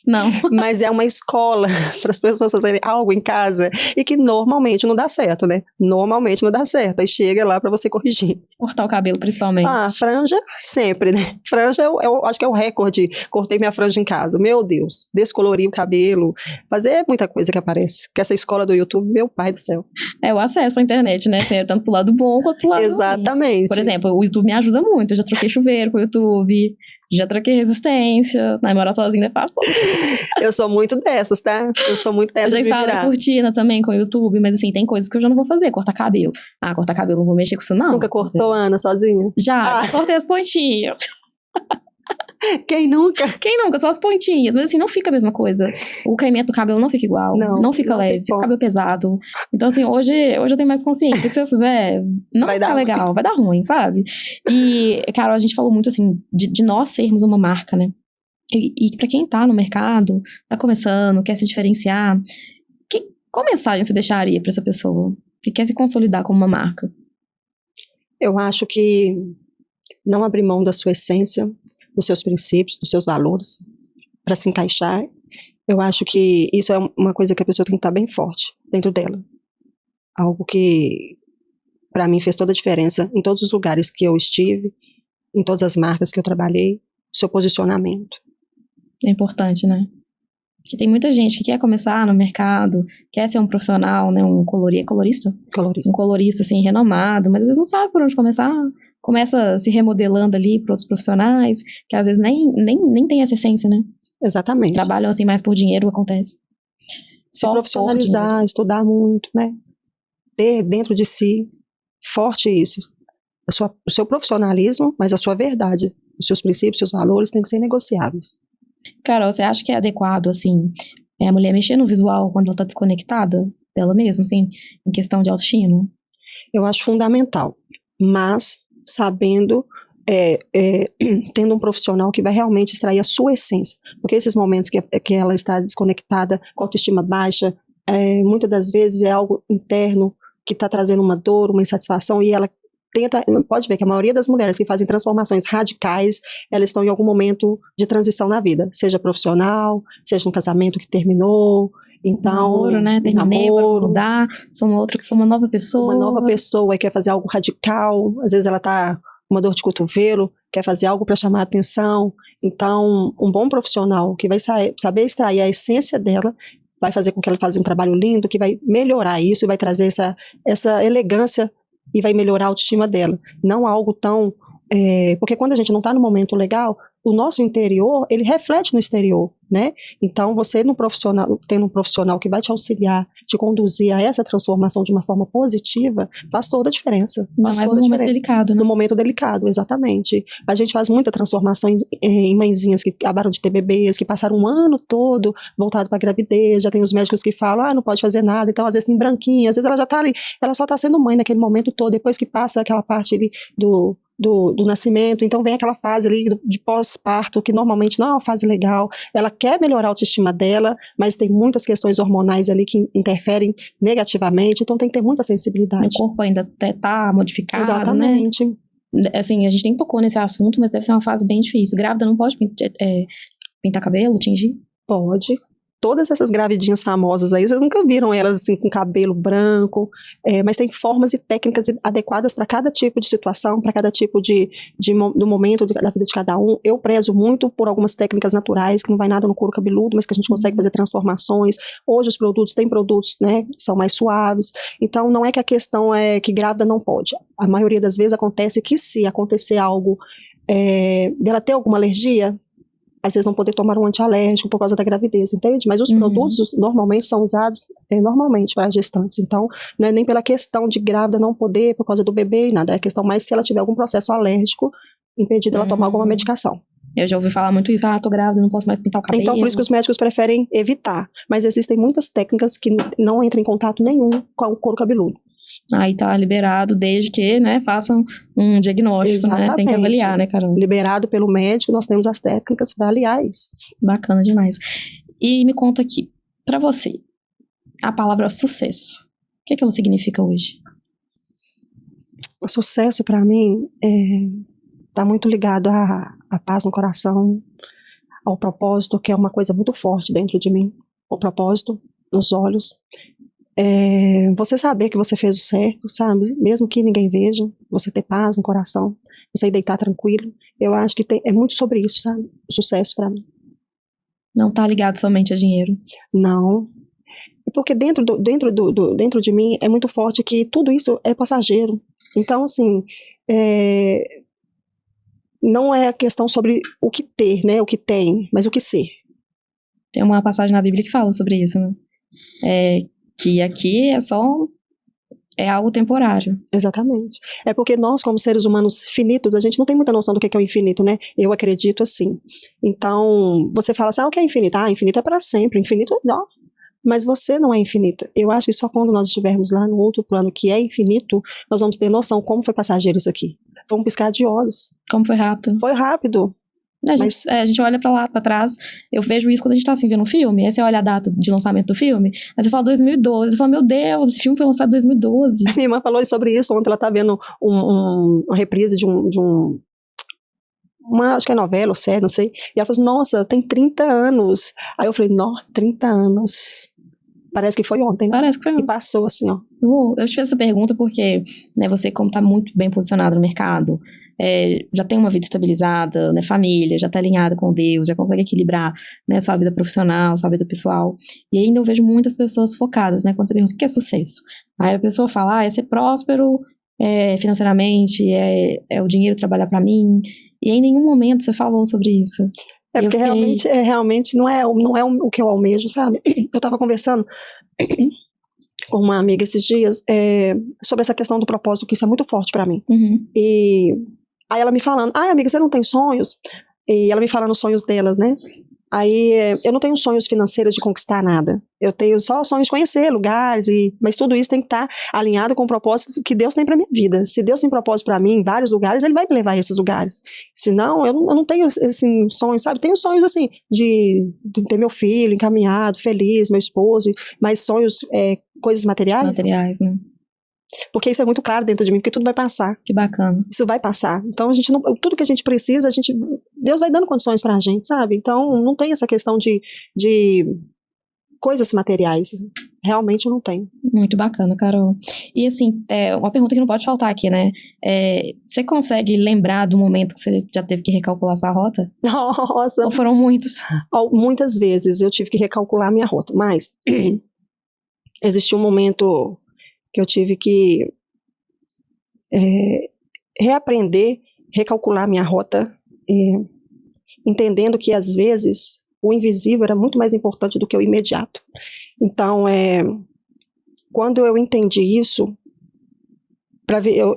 Não. Mas é uma escola para as pessoas fazerem algo em casa e que normalmente não dá certo, né? Normalmente não dá certo. Aí chega lá para você corrigir. Cortar o cabelo, principalmente. Franja, sempre, né? Franja, eu acho que é o recorde. Cortei minha franja em casa. Meu Deus. Descolori o cabelo. Fazer muita coisa que aparece. Que essa escola do YouTube, meu pai do céu. É o acesso à internet, né? Tanto pro lado bom quanto pro lado ruim. Exatamente. Por exemplo, o YouTube me ajuda muito. Eu já troquei chuveiro com o YouTube. Já troquei resistência. Morar sozinha é fácil. Eu sou muito dessas, tá? Eu sou muito dessas de virar. Eu já instalei cortina também com o YouTube, mas assim, tem coisas que eu já não vou fazer. Cortar cabelo. Cortar cabelo, não vou mexer com isso não. Nunca cortou, Ana, sozinha? Já cortei as pontinhas. Quem nunca? Só as pontinhas. Mas assim, não fica a mesma coisa. O caimento do cabelo não fica igual. Não fica leve, fica o cabelo pesado. Então assim, hoje eu tenho mais consciência. Que se eu fizer, não vai ficar legal. Vai dar ruim, sabe? E, Carol, a gente falou muito assim, de nós sermos uma marca, né? E pra quem tá no mercado, tá começando, quer se diferenciar, qual mensagem você deixaria pra essa pessoa que quer se consolidar como uma marca? Eu acho que não abrir mão da sua essência, dos seus princípios, dos seus valores, para se encaixar. Eu acho que isso é uma coisa que a pessoa tem que estar bem forte dentro dela. Algo que, para mim, fez toda a diferença em todos os lugares que eu estive, em todas as marcas que eu trabalhei, o seu posicionamento. É importante, né? Porque tem muita gente que quer começar no mercado, quer ser um profissional, né? Colorista? Um colorista, assim, renomado, mas às vezes não sabe por onde começar. Começa se remodelando ali para outros profissionais, que às vezes nem tem essa essência, né? Exatamente. Trabalham assim mais por dinheiro, acontece. Se profissionalizar, estudar muito, né? Ter dentro de si, forte isso. O seu profissionalismo, mas a sua verdade. Os seus princípios, seus valores têm que ser negociáveis. Carol, você acha que é adequado, assim, a mulher mexer no visual quando ela tá desconectada dela mesma, assim, em questão de autoestima? Eu acho fundamental, mas sabendo, tendo um profissional que vai realmente extrair a sua essência, porque esses momentos que ela está desconectada, com autoestima baixa, muitas das vezes é algo interno que está trazendo uma dor, uma insatisfação, e ela pode ver que a maioria das mulheres que fazem transformações radicais, elas estão em algum momento de transição na vida, seja profissional, seja um casamento que terminou. Então, namoro, né? Terminei, vou mudar, sou uma nova pessoa. Uma nova pessoa e quer fazer algo radical, às vezes ela tá com uma dor de cotovelo, quer fazer algo para chamar a atenção. Então, um bom profissional que vai saber extrair a essência dela, vai fazer com que ela faça um trabalho lindo, que vai melhorar isso e vai trazer essa elegância e vai melhorar a autoestima dela. Não algo tão... porque quando a gente não está no momento legal, o nosso interior, ele reflete no exterior, né? Então, você tendo um profissional que vai te auxiliar, te conduzir a essa transformação de uma forma positiva, faz toda a diferença. Mas no momento delicado, né? No momento delicado, exatamente. A gente faz muita transformação em mãezinhas que acabaram de ter bebês, que passaram um ano todo voltado para a gravidez, já tem os médicos que falam, não pode fazer nada, então às vezes tem branquinha, às vezes ela já está ali, ela só está sendo mãe naquele momento todo, depois que passa aquela parte ali do nascimento, então vem aquela fase ali de pós-parto, que normalmente não é uma fase legal, ela quer melhorar a autoestima dela, mas tem muitas questões hormonais ali que interferem negativamente, então tem que ter muita sensibilidade. O corpo ainda tá modificado, exatamente, né? Assim, a gente nem tocou nesse assunto, mas deve ser uma fase bem difícil. Grávida não pode pintar cabelo, tingir? Pode. todas essas gravidinhas famosas aí, vocês nunca viram elas assim com cabelo branco, mas tem formas e técnicas adequadas para cada tipo de situação, para cada tipo do momento da vida de cada um. Eu prezo muito por algumas técnicas naturais, que não vai nada no couro cabeludo, mas que a gente consegue fazer transformações. Hoje os produtos, tem produtos, né, que são mais suaves. Então não é que a questão é que grávida não pode. A maioria das vezes acontece que se acontecer algo, dela ter alguma alergia, às vezes não poder tomar um antialérgico por causa da gravidez, entende? Mas os produtos normalmente são usados normalmente para gestantes, então não é nem pela questão de grávida não poder por causa do bebê e nada, é questão mais se ela tiver algum processo alérgico, impedido ela tomar alguma medicação. Eu já ouvi falar muito isso, tô grávida, não posso mais pintar o cabelo. Então por isso que os médicos preferem evitar, mas existem muitas técnicas que não entram em contato nenhum com o couro cabeludo. Aí tá liberado desde que, né, façam um diagnóstico, exatamente, né? Tem que avaliar, né, Carol? Liberado pelo médico, nós temos as técnicas para aliar isso. Bacana demais. E me conta aqui, pra você, a palavra sucesso, o que ela significa hoje? O sucesso para mim tá muito ligado à paz no coração, ao propósito, que é uma coisa muito forte dentro de mim. O propósito nos olhos. Você saber que você fez o certo, sabe? Mesmo que ninguém veja, você ter paz no coração, você ir deitar tranquilo. Eu acho que é muito sobre isso, sabe? O sucesso para mim. Não tá ligado somente a dinheiro? Não. Porque dentro de mim é muito forte que tudo isso é passageiro. Então, assim, não é a questão sobre o que ter, né? O que tem, mas o que ser. Tem uma passagem na Bíblia que fala sobre isso, né? Que aqui é algo temporário. Exatamente. É porque nós, como seres humanos finitos, a gente não tem muita noção do que é o infinito, né? Eu acredito assim. Então, você fala assim, o que é infinito? Infinito é para sempre. Infinito, não. Mas você não é infinita. Eu acho que só quando nós estivermos lá no outro plano, que é infinito, nós vamos ter noção como foi passageiro isso aqui. Vamos piscar de olhos. Como foi rápido. Foi rápido. A gente olha pra lá, pra trás, eu vejo isso quando a gente tá assim, vendo um filme, aí você olha a data de lançamento do filme, aí você fala 2012, você fala, meu Deus, esse filme foi lançado em 2012. Minha irmã falou sobre isso ontem, ela tá vendo uma reprise de uma, acho que é novela ou série, não sei, e ela falou assim, nossa, tem 30 anos. Aí eu falei, 30 anos. Parece que foi ontem, né? Parece que foi ontem. E passou assim, ó. Eu te fiz essa pergunta porque, né, você como tá muito bem posicionado no mercado, já tem uma vida estabilizada, né, família, já tá alinhada com Deus, já consegue equilibrar, né, sua vida profissional, sua vida pessoal. E ainda eu vejo muitas pessoas focadas, né, quando você pergunta o que é sucesso. Aí a pessoa fala, é ser próspero financeiramente, é o dinheiro trabalhar pra mim. E em nenhum momento você falou sobre isso. Porque realmente não é o que eu almejo, sabe? Eu tava conversando com uma amiga esses dias sobre essa questão do propósito, que isso é muito forte pra mim. E aí ela me falando, amiga, você não tem sonhos? E ela me falando os sonhos delas, né? Aí eu não tenho sonhos financeiros de conquistar nada. Eu tenho só sonhos de conhecer lugares, mas tudo isso tem que estar alinhado com o propósito que Deus tem pra minha vida. Se Deus tem propósito pra mim em vários lugares, Ele vai me levar a esses lugares. Senão, eu não tenho assim, sonhos, sabe? Tenho sonhos assim, de ter meu filho encaminhado, feliz, meu esposo, mas sonhos, coisas materiais. Materiais, né? Porque isso é muito claro dentro de mim, porque tudo vai passar. Que bacana. Isso vai passar. Então, a gente tudo que a gente precisa, Deus vai dando condições pra gente, sabe? Então, não tem essa questão de coisas materiais. Realmente não tem. Muito bacana, Carol. E assim, uma pergunta que não pode faltar aqui, né? Você consegue lembrar do momento que você já teve que recalcular sua rota? Nossa! Ou foram muitas? Muitas vezes eu tive que recalcular a minha rota, mas existiu um momento que eu tive que reaprender, recalcular minha rota, entendendo que às vezes o invisível era muito mais importante do que o imediato. Então, quando eu entendi isso,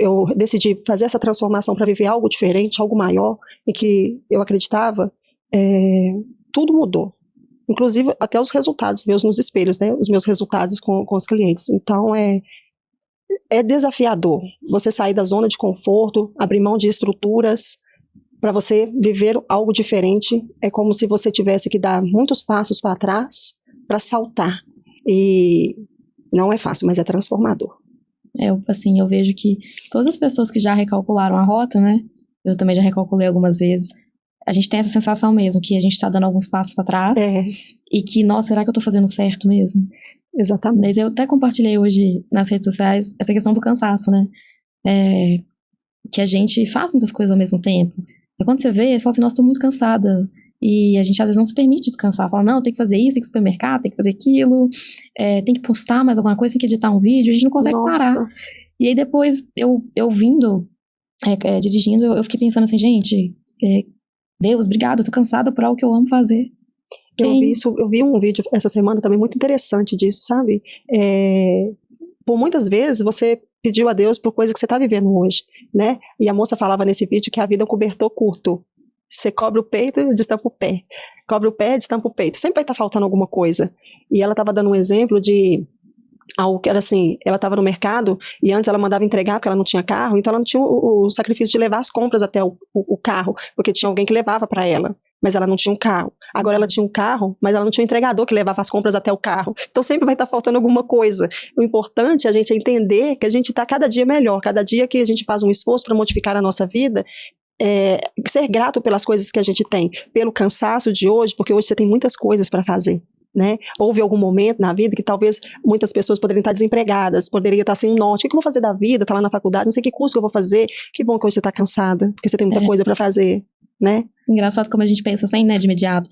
eu decidi fazer essa transformação para viver algo diferente, algo maior, e que eu acreditava, tudo mudou. Inclusive até os resultados meus nos espelhos, né? Os meus resultados com os clientes. Então, é desafiador você sair da zona de conforto, abrir mão de estruturas para você viver algo diferente. É como se você tivesse que dar muitos passos para trás para saltar. E não é fácil, mas é transformador. Eu vejo que todas as pessoas que já recalcularam a rota, né? Eu também já recalculei algumas vezes. a gente tem essa sensação mesmo, que a gente tá dando alguns passos pra trás. E que, nossa, será que eu tô fazendo certo mesmo? Exatamente. Mas eu até compartilhei hoje nas redes sociais essa questão do cansaço, né? Que a gente faz muitas coisas ao mesmo tempo. E quando você vê, você fala assim, nossa, tô muito cansada. E a gente às vezes não se permite descansar. Fala, não, tem que fazer isso, tem que ir ao supermercado, tem que fazer aquilo, tem que postar mais alguma coisa, tem que editar um vídeo, a gente não consegue parar. E aí depois, eu vindo, dirigindo, eu fiquei pensando assim, gente, Deus, obrigado, eu tô cansada por algo que eu amo fazer. Eu vi um vídeo essa semana também muito interessante disso, sabe? Por muitas vezes você pediu a Deus por coisa que você está vivendo hoje, né? E a moça falava nesse vídeo que a vida é um cobertor curto. Você cobre o peito e destampa o pé. Cobre o pé e destampa o peito. Sempre vai estar faltando alguma coisa. E ela estava dando um exemplo de algo que era assim, ela estava no mercado e antes ela mandava entregar porque ela não tinha carro, então ela não tinha o sacrifício de levar as compras até o carro, porque tinha alguém que levava para ela, mas ela não tinha um carro. Agora ela tinha um carro, mas ela não tinha um entregador que levava as compras até o carro. Então sempre vai estar faltando alguma coisa. O importante é a gente entender que a gente está cada dia melhor, cada dia que a gente faz um esforço para modificar a nossa vida, ser grato pelas coisas que a gente tem, pelo cansaço de hoje, porque hoje você tem muitas coisas para fazer. Né? Houve algum momento na vida que talvez muitas pessoas poderiam estar desempregadas, poderiam estar sem um norte. O que eu vou fazer da vida? Tá lá na faculdade, não sei que curso que eu vou fazer. Que bom que hoje você tá cansada, porque você tem muita coisa pra fazer, né? Engraçado como a gente pensa assim, né, de imediato.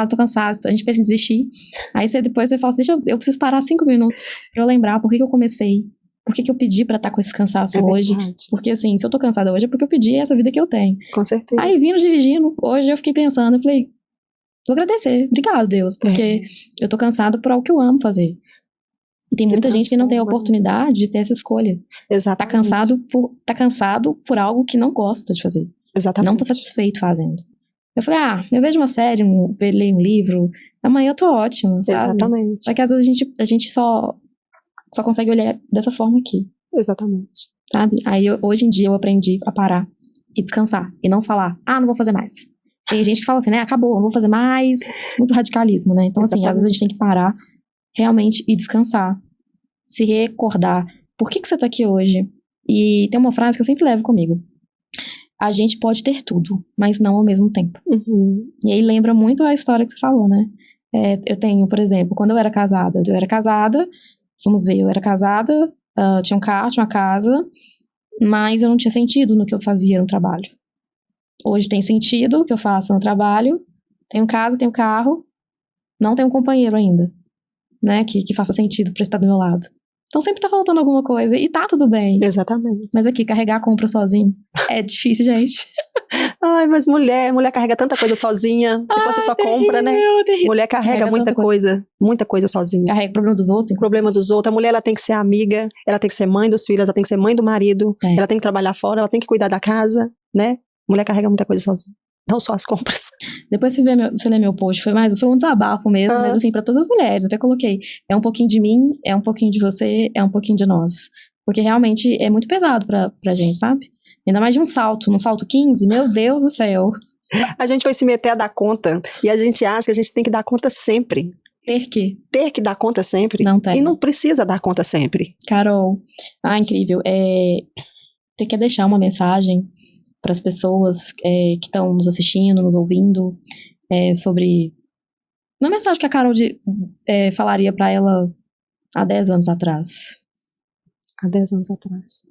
Tô cansado. A gente pensa em desistir. Aí depois você fala assim, eu preciso parar 5 minutos pra eu lembrar por que eu comecei. Por que eu pedi pra estar com esse cansaço hoje? Porque assim, se eu tô cansada hoje é porque eu pedi essa vida que eu tenho. Com certeza. Aí vindo dirigindo, hoje eu fiquei pensando, eu falei, vou agradecer. Obrigado, Deus, porque eu tô cansado por algo que eu amo fazer. E tem muita gente que não tem a oportunidade de ter essa escolha. Exatamente. Tá cansado por algo que não gosta de fazer. Exatamente. Não tá satisfeito fazendo. Eu falei, eu vejo uma série, leio um livro, amanhã eu tô ótima, sabe? Exatamente. Só que às vezes a gente só consegue olhar dessa forma aqui. Exatamente. Sabe? Aí hoje em dia eu aprendi a parar e descansar. E não falar, não vou fazer mais. Tem gente que fala assim, né, acabou, não vou fazer mais. Muito radicalismo, né? Então, assim, às vezes a gente tem que parar realmente e descansar. Se recordar. Por que você tá aqui hoje? E tem uma frase que eu sempre levo comigo. A gente pode ter tudo, mas não ao mesmo tempo. Uhum. E aí lembra muito a história que você falou, né? Eu tenho, por exemplo, quando eu era casada, vamos ver, eu era casada, tinha um carro, tinha uma casa, mas eu não tinha sentido no que eu fazia no trabalho. Hoje tem sentido o que eu faço no trabalho, tenho casa, tenho carro, não tenho um companheiro ainda, né, que faça sentido pra estar do meu lado. Então sempre tá faltando alguma coisa, e tá tudo bem. Exatamente. Mas aqui, carregar a compra sozinho, é difícil, gente. Ai, mas mulher carrega tanta coisa sozinha, se fosse só compra, né? Terrível. Mulher carrega muita coisa sozinha. Carrega o problema dos outros. O problema dos outros. A mulher, ela tem que ser amiga, ela tem que ser mãe dos filhos, ela tem que ser mãe do marido, ela tem que trabalhar fora, ela tem que cuidar da casa, né? Mulher carrega muita coisa sozinha. Não só as compras. Depois você lê meu post, foi um desabafo mesmo, mas assim, pra todas as mulheres. Até coloquei, é um pouquinho de mim, é um pouquinho de você, é um pouquinho de nós. Porque realmente é muito pesado pra gente, sabe? Ainda mais de num salto 15, meu Deus do céu. A gente vai se meter a dar conta, e a gente acha que a gente tem que dar conta sempre. Ter que dar conta sempre. Não tem. E não precisa dar conta sempre. Carol, incrível. Você quer deixar uma mensagem para as pessoas que estão nos assistindo, nos ouvindo, sobre uma mensagem que a Carol falaria para ela há 10 anos atrás? Há 10 anos atrás.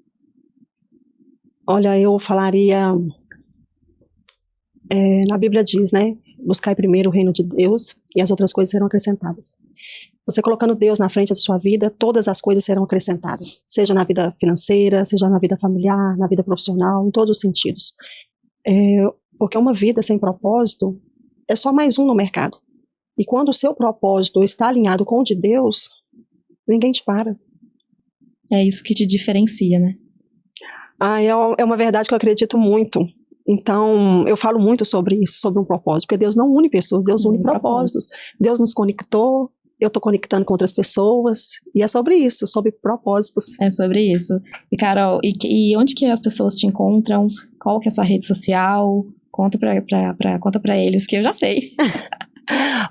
Olha, eu falaria, na Bíblia diz, né, buscai primeiro o reino de Deus e as outras coisas serão acrescentadas. Você colocando Deus na frente da sua vida, todas as coisas serão acrescentadas, seja na vida financeira, seja na vida familiar, na vida profissional, em todos os sentidos. Porque uma vida sem propósito é só mais um no mercado. E quando o seu propósito está alinhado com o de Deus, ninguém te para. É isso que te diferencia, né? É uma verdade que eu acredito muito. Então, eu falo muito sobre isso, sobre um propósito, porque Deus não une pessoas, Deus une propósitos. Deus nos conectou, eu estou conectando com outras pessoas, e é sobre isso, sobre propósitos. É sobre isso. E Carol, e onde que as pessoas te encontram? Qual que é a sua rede social? Conta pra eles, que eu já sei.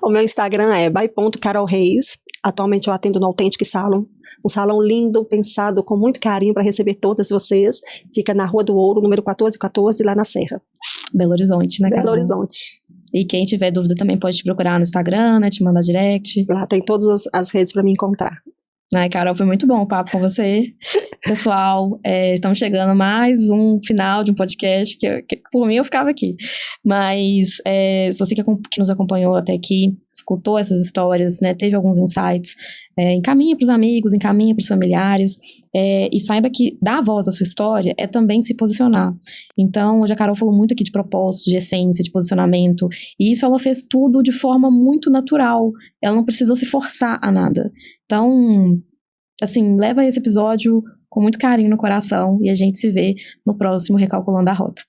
O meu Instagram é by.carolreis. Atualmente eu atendo no Authentic Salon, um salão lindo, pensado com muito carinho para receber todas vocês. Fica na Rua do Ouro, número 1414, lá na Serra. Belo Horizonte, né, Belo Carol? Horizonte. E quem tiver dúvida também pode te procurar no Instagram, né? Te mandar direct. Lá tem todas as redes para me encontrar. Ai, Carol, foi muito bom o papo com você. Pessoal, estamos chegando a mais um final de um podcast, que por mim eu ficava aqui. Mas se você que nos acompanhou até aqui, escutou essas histórias, né, teve alguns insights, encaminha para os amigos, encaminha para os familiares, e saiba que dar voz à sua história é também se posicionar. Então, hoje a Carol falou muito aqui de propósito, de essência, de posicionamento, e isso ela fez tudo de forma muito natural. Ela não precisou se forçar a nada. Então, assim, leva esse episódio com muito carinho no coração e a gente se vê no próximo Recalculando a Rota.